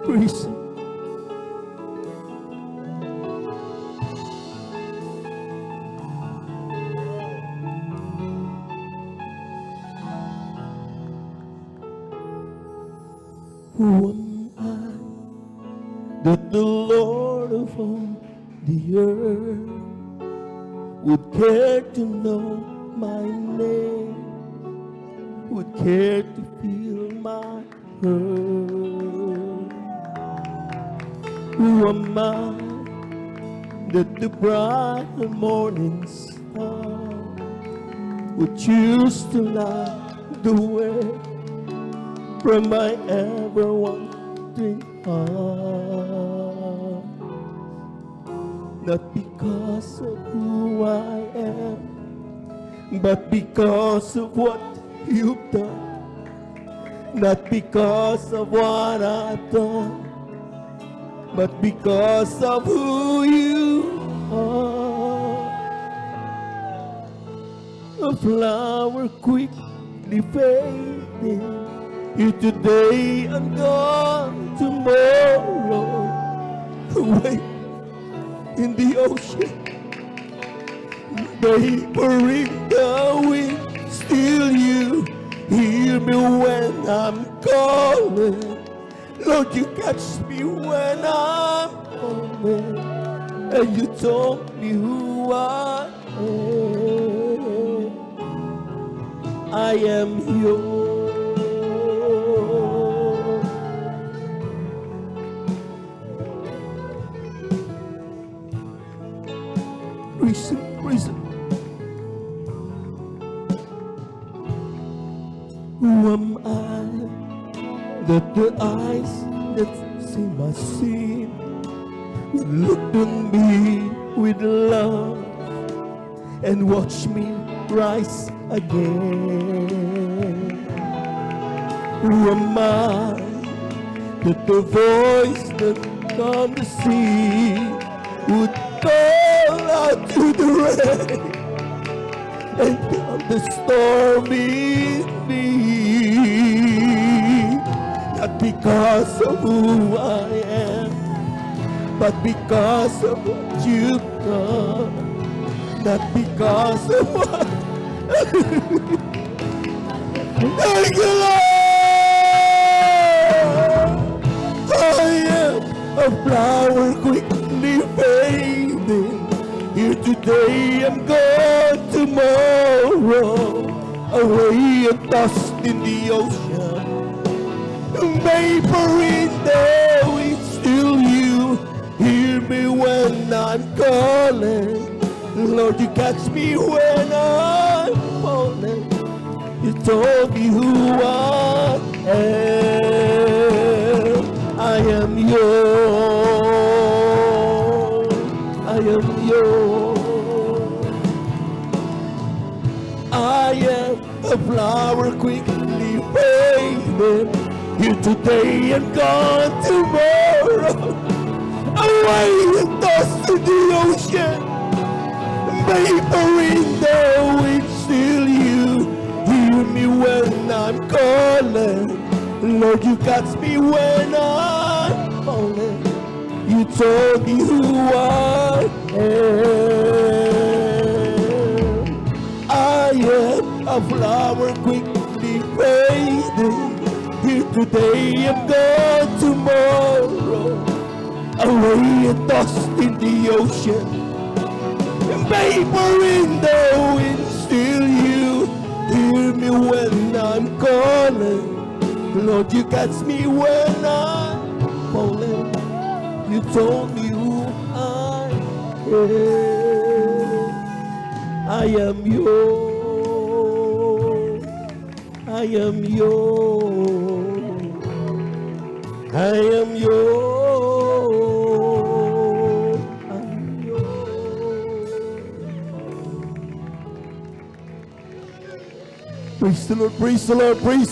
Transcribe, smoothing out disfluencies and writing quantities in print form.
Praise Him. Who am I that the Lord of all the earth would care to know my name, would care to feel my hurt? Who am I that the bright morning star would choose to light the way from my ever wandering heart? Not because of who I am, but because of what you've done. Not because of what I've done, but because of who you are. A flower quickly fading, here today and gone tomorrow. Away in the ocean, vapor in the wind, still you hear me when I'm calling. Lord, you catch me when I'm falling, and you told me who I am. I am yours. Praise Him, praise Him. Who am I that the eyes that see my sin would look on me with love and watch me rise again? Who am I that the voice that calmed the sea would call out to the rain and calm the storm in me? Not because of who I am, but because of what you've done. Not because of what Thank you, Lord! I am a flower quickly fading, here today and gone tomorrow, away and tossed in the ocean, vapor in the wind, still you hear me when I'm calling. Lord, you catch me when I'm falling. You told me who I am. I am yours. I am yours. I am a flower quickly fading, here today and gone tomorrow, away and tossed in the ocean, vapor in the wind, still you hear me when I'm calling. Lord, you got me when I'm falling. You told me who I am. I am a flower quickly fading, here today and gone tomorrow, away and tossed in the ocean, vapor in the wind, still you hear me when I'm calling. Lord, you catch me when I'm falling. You told me who I am. I am yours. I am yours. I am yours. I am yours. Praise the Lord, praise the Lord, praise